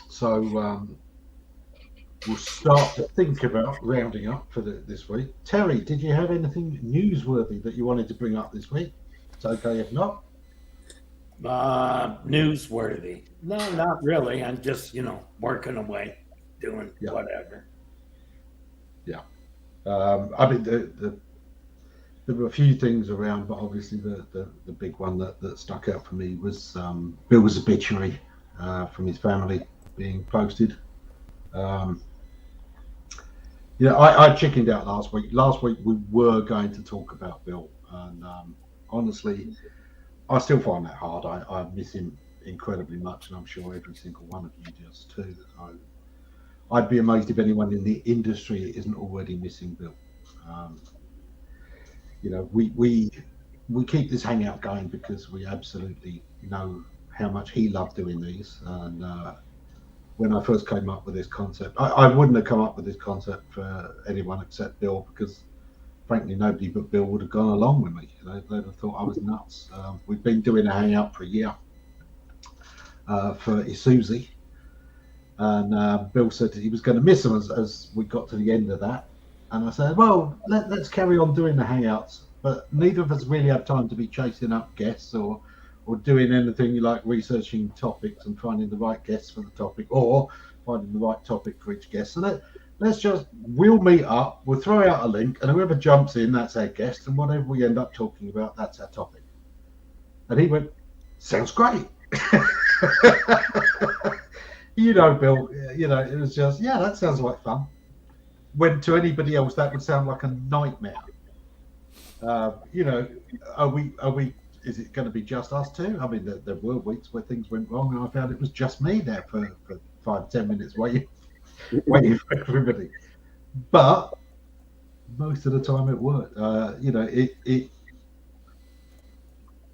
so we'll start to think about rounding up for this week. Terry, did you have anything newsworthy that you wanted to bring up this week? It's okay if not. Newsworthy? No, not really. I'm just working away, doing whatever. Yeah. I mean, there were a few things around, but obviously the big one that stuck out for me was Bill's obituary from his family being posted. I chickened out last week. Last week we were going to talk about Bill, and honestly, I still find that hard. I miss him incredibly much, and I'm sure every single one of you does too. I'd be amazed if anyone in the industry isn't already missing Bill. We keep this hangout going because we absolutely know how much he loved doing these. And when I first came up with this concept, I wouldn't have come up with this concept for anyone except Bill, because frankly nobody but Bill would have gone along with me. They'd have thought I was nuts. We've been doing a hangout for a year for Isuzu. And Bill said he was going to miss them as we got to the end of that. And I said, well, let's carry on doing the hangouts. But neither of us really have time to be chasing up guests or doing anything like researching topics and finding the right guests for the topic or finding the right topic for each guest. So we'll meet up, we'll throw out a link, and whoever jumps in, that's our guest. And whatever we end up talking about, that's our topic. And he went, sounds great. Bill, it was just, that sounds like fun. When to anybody else, that would sound like a nightmare. Are we, is it going to be just us two? I mean, there were weeks where things went wrong and I found it was just me there for 5-10 minutes waiting for everybody. But most of the time it worked.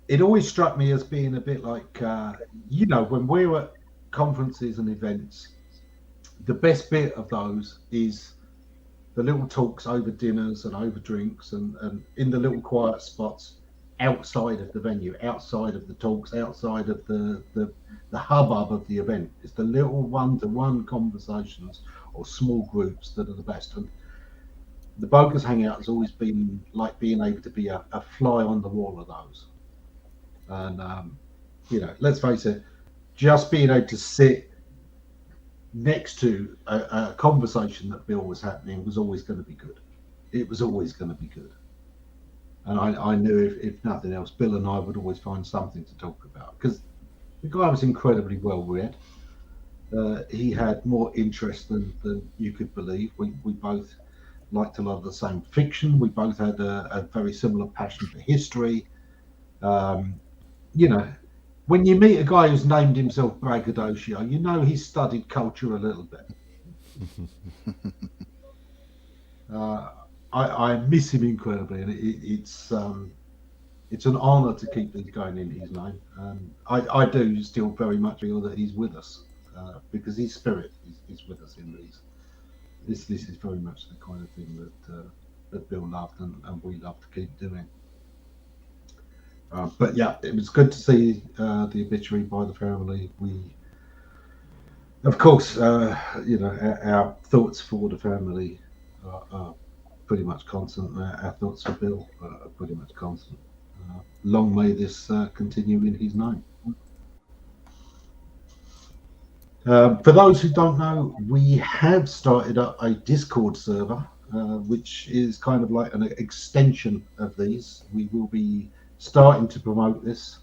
It always struck me as being a bit like, when we were at conferences and events, the best bit of those is the little talks over dinners and over drinks and in the little quiet spots outside of the venue, outside of the talks, outside of the hubbub of the event. It's the little one-to-one conversations or small groups that are the best. And the Bogus Hangout has always been like being able to be a fly on the wall of those. And, let's face it, just being able to sit next to a conversation that Bill was happening was always going to be good. It was always going to be good. And I knew if nothing else, Bill and I would always find something to talk about because the guy was incredibly well read. He had more interest than you could believe. We both liked a lot of the same fiction. We both had a very similar passion for history. When you meet a guy who's named himself Braggadocio, he's studied culture a little bit. I miss him incredibly, and it's an honour to keep these going in his name. I do still very much feel that he's with us because his spirit is with us in these. This is very much the kind of thing that Bill loved and we love to keep doing. But yeah, it was good to see the obituary by the family. We, of course, our thoughts for the family are pretty much constant. Our thoughts for Bill are pretty much constant. Long may this continue in his name. For those who don't know, we have started up a Discord server, which is kind of like an extension of these. We will be starting to promote this.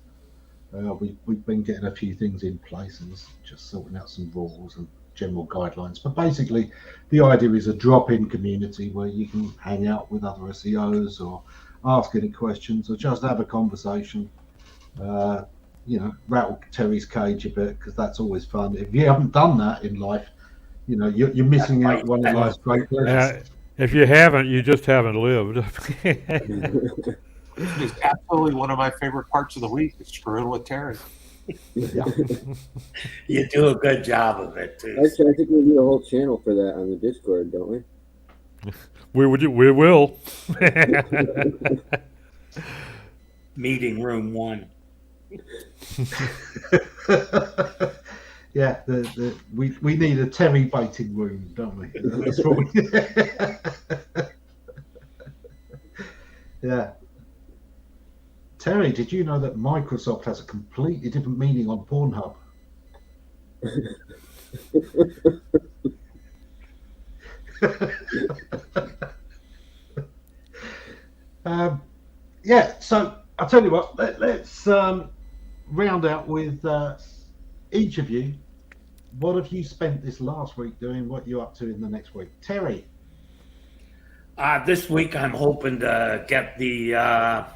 We've been getting a few things in place and just sorting out some rules and general guidelines. But basically, the idea is a drop-in community where you can hang out with other SEOs or ask any questions or just have a conversation. Rattle Terry's cage a bit because that's always fun. If you haven't done that in life, you're missing out one of life's great pleasures. If you haven't, you just haven't lived. It's absolutely one of my favorite parts of the week is screwing with Terry. Yeah. You do a good job of it too. Actually, I think we need a whole channel for that on the Discord, don't we? We will. Meeting room 1. Yeah, we need a Terry baiting room, don't we? That's what we. Yeah. Terry, did you know that Microsoft has a completely different meaning on Pornhub? So I'll tell you what, let's round out with each of you. What have you spent this last week doing? What are you up to in the next week? Terry? This week I'm hoping to get the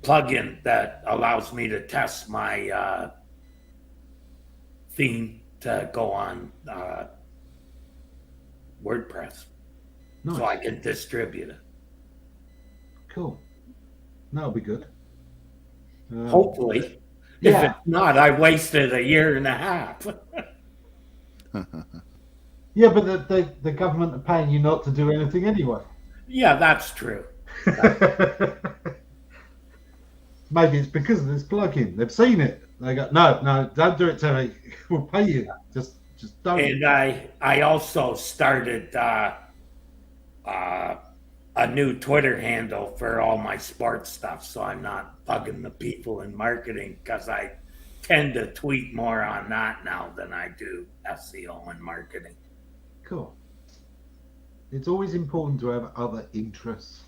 plugin that allows me to test my theme to go on WordPress. Nice. So I can distribute it. Cool. That'll be good. Hopefully. Yeah. If it's not, I wasted a year and a half. Yeah, but the government are paying you not to do anything anyway. Yeah, that's true. Maybe it's because of this plugin. They've seen it. They go, no, don't do it, Terry. We'll pay you. Just don't. And I also started a new Twitter handle for all my sports stuff, so I'm not bugging the people in marketing because I tend to tweet more on that now than I do SEO and marketing. Cool. It's always important to have other interests,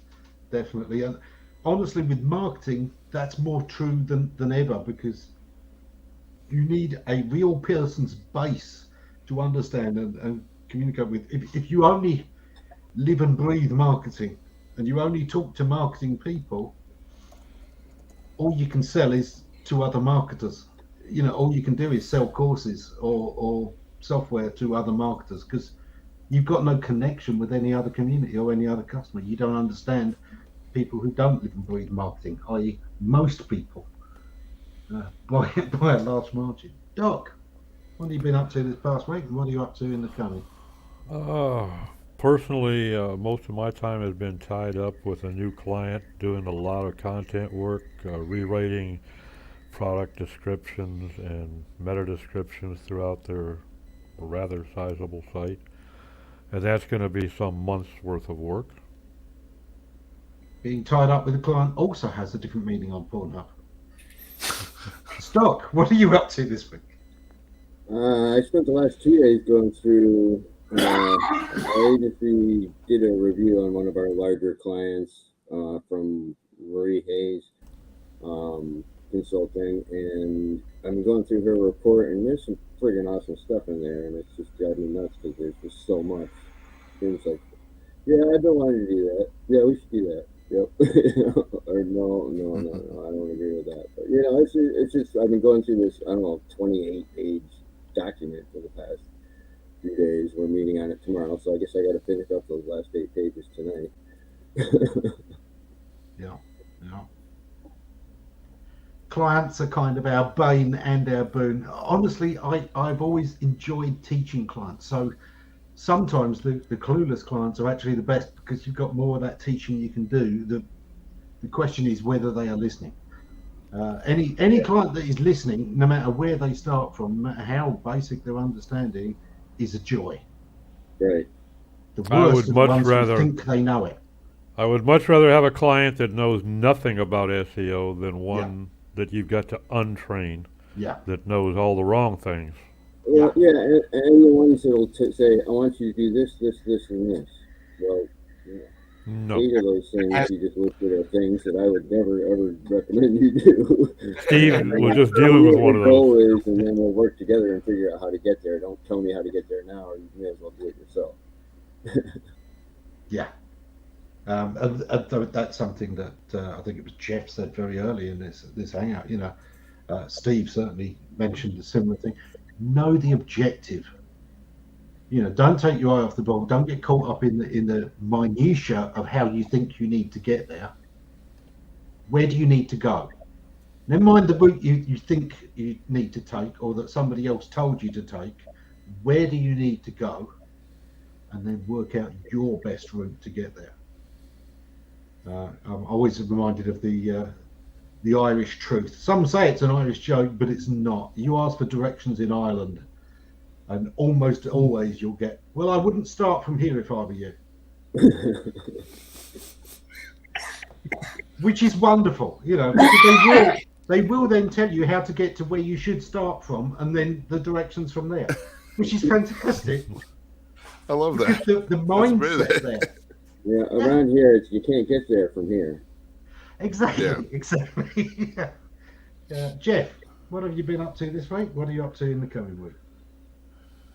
definitely. And honestly, with marketing, that's more true than ever because you need a real person's base to understand and communicate with. If you only live and breathe marketing and you only talk to marketing people, all you can sell is to other marketers. All you can do is sell courses or software to other marketers because you've got no connection with any other community or any other customer. You don't understand people who don't live and breathe marketing, i.e. most people, by a large margin. Doc, what have you been up to this past week and what are you up to in the coming? personally, most of my time has been tied up with a new client, doing a lot of content work, rewriting product descriptions and meta descriptions throughout their rather sizable site. And that's going to be some months worth of work. Being tied up with a client also has a different meaning on Pornhub. Stock, what are you up to this week? I spent the last 2 days going through. Our agency did a review on one of our larger clients from Marie Hayes Consulting, and I'm going through her report, and there's some friggin' awesome stuff in there, and it's just driving me nuts because there's just so much. It's like, yeah, I've been wanting to do that. Yeah, we should do that. Yep. Or no, I don't agree with that. But it's just I've been going through this 28-page document for the past few days. We're meeting on it tomorrow, so I guess I got to finish up those last 8 pages tonight. Yeah. Clients are kind of our bane and our boon. Honestly, I've always enjoyed teaching clients. So sometimes the clueless clients are actually the best because you've got more of that teaching you can do. The question is whether they are listening. Any client that is listening, no matter where they start from, no matter how basic their understanding, is a joy. Right. The worst I would are the much ones rather who think they know it. I would much rather have a client that knows nothing about SEO than one that you've got to untrain. Yeah. That knows all the wrong things. Well, yeah, and the ones that'll say, I want you to do this, and this. Well, No. 8 of those things you just listed are things that I would never, ever recommend you do. Steve was just dealing with one of those. Goal is, and then we'll work together and figure out how to get there. Don't tell me how to get there now, or you may as well do it yourself. Yeah. And that's something that I think it was Jeff said very early in this hangout. Steve certainly mentioned a similar thing. Know the objective. Don't take your eye off the ball. Don't get caught up in the minutiae of how you think you need to get there. Where do you need to go? Never mind the route you think you need to take or that somebody else told you to take. Where do you need to go? And then work out your best route to get there. I'm always reminded of the Irish truth. Some say it's an Irish joke, but it's not. You ask for directions in Ireland, and almost always you'll get, well, I wouldn't start from here if I were you. Which is wonderful, because they will then tell you how to get to where you should start from, and then the directions from there, which is fantastic. I love that. The mindset there. Yeah, around here, you can't get there from here. Exactly. Jeff, what have you been up to this week? What are you up to in the coming week?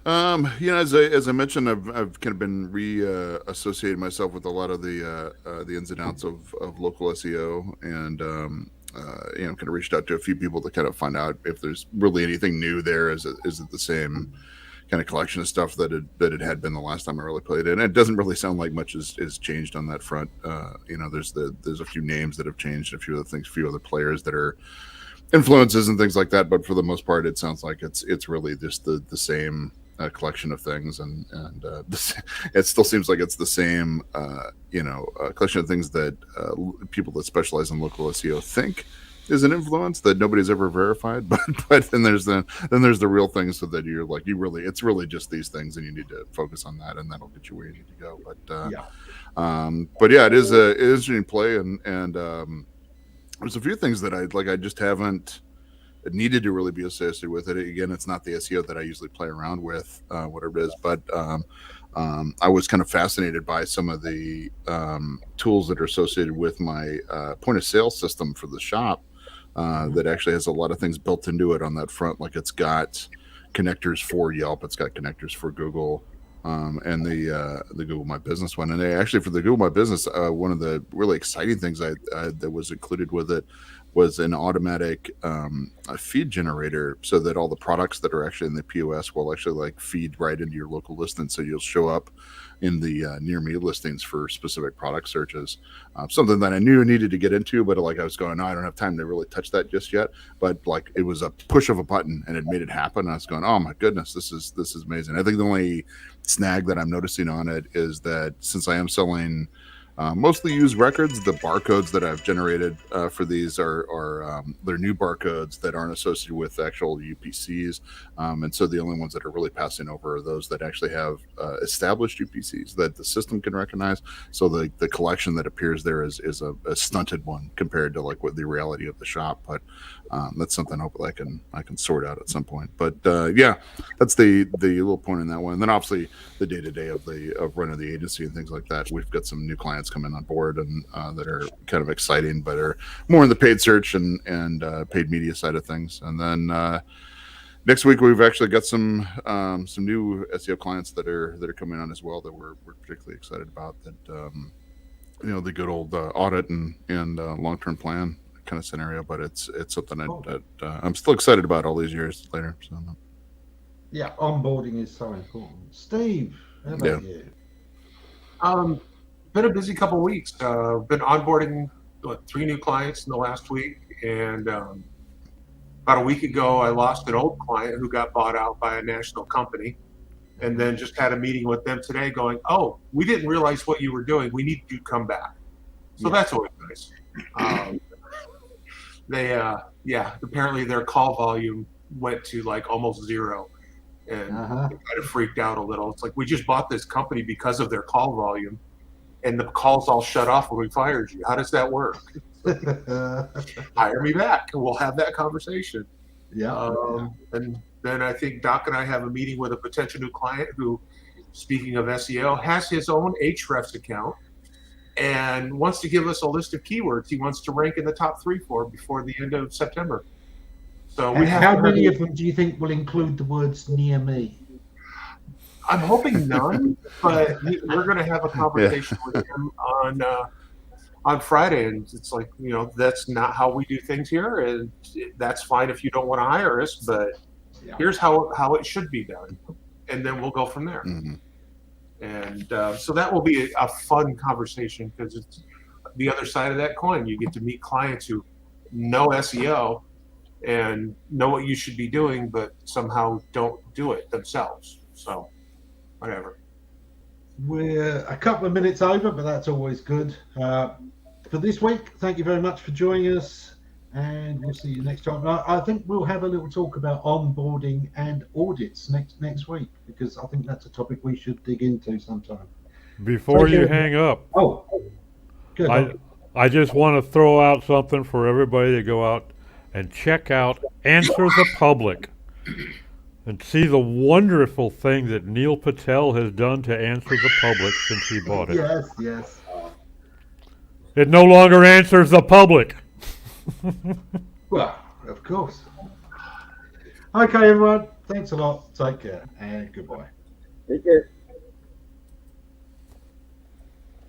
As I mentioned, I've kind of been associating myself with a lot of the ins and outs of local SEO, and kind of reached out to a few people to kind of find out if there's really anything new there. Is it the same kind of collection of stuff that it had been the last time I really played it? And it doesn't really sound like much has changed on that front. There's a few names that have changed, a few other things, a few other players that are influences and things like that. But for the most part, it sounds like it's really just the same collection of things, and it still seems like it's the same collection of things that people that specialize in local SEO think is an influence that nobody's ever verified, but then there's the real things, so that you're like, it's really just these things, and you need to focus on that, and that'll get you where you need to go. But it is an interesting play, and there's a few things that I just haven't needed to really be associated with it. Again, it's not the SEO that I usually play around with, whatever it is, but I was kind of fascinated by some of the tools that are associated with my point of sale system for the shop. That actually has a lot of things built into it on that front. Like, it's got connectors for Yelp, it's got connectors for Google, and the Google My Business one. And actually, for the Google My Business, one of the really exciting things that was included with it was an automatic a feed generator, so that all the products that are actually in the POS will actually like feed right into your local listing. So you'll show up in the near me listings for specific product searches. Something that I knew I needed to get into, but like I was going, no, I don't have time to really touch that just yet. But like it was a push of a button and it made it happen. And I was going, oh my goodness, this is amazing. I think the only snag that I'm noticing on it is that since I am selling mostly used records, the barcodes that I've generated for these are they're new barcodes that aren't associated with actual UPCs, and so the only ones that are really passing over are those that actually have established UPCs that the system can recognize. So the collection that appears there is a stunted one compared to like what the reality of the shop. But that's something hopefully I can sort out at some point. But yeah, that's the little point in that one. And then obviously the day to day of running the agency and things like that. We've got some new clients coming on board and that are kind of exciting, but are more in the paid search and paid media side of things. And then next week we've actually got some new SEO clients that are coming on as well that we're particularly excited about. That the good old audit and long term plan kind of scenario, but it's something that I'm still excited about all these years later. So yeah, onboarding is so important. Steve, how about you? Been a busy couple weeks. Been onboarding 3 new clients in the last week, and about a week ago I lost an old client who got bought out by a national company, and then just had a meeting with them today going, oh, we didn't realize what you were doing, we need you to come back. So that's always nice. They apparently their call volume went to like almost zero, and they kind of freaked out a little. It's like, we just bought this company because of their call volume, and the calls all shut off when we fired you. How does that work? Hire me back and we'll have that conversation. And then I think Doc and I have a meeting with a potential new client who, speaking of SEO, has his own Ahrefs account and wants to give us a list of keywords he wants to rank in the top 3 for before the end of September. So we have. How many of them do you think will include the words near me? I'm hoping none, but we're going to have a conversation with him on Friday, and it's like, that's not how we do things here, and that's fine if you don't want to hire us, but here's how it should be done, and then we'll go from there. Mm-hmm. And so that will be a fun conversation, because it's the other side of that coin. You get to meet clients who know SEO and know what you should be doing, but somehow don't do it themselves. So whatever. We're a couple of minutes over, but that's always good. For this week, thank you very much for joining us, and we'll see you next time. I think we'll have a little talk about onboarding and audits next week, because I think that's a topic we should dig into sometime. Before you hang up, good. I just want to throw out something for everybody to go out and check out Answer the Public and see the wonderful thing that Neil Patel has done to Answer the Public since he bought it. Yes. It no longer answers the public. Well, of course. Okay, everyone. Thanks a lot. Take care and goodbye. Take care.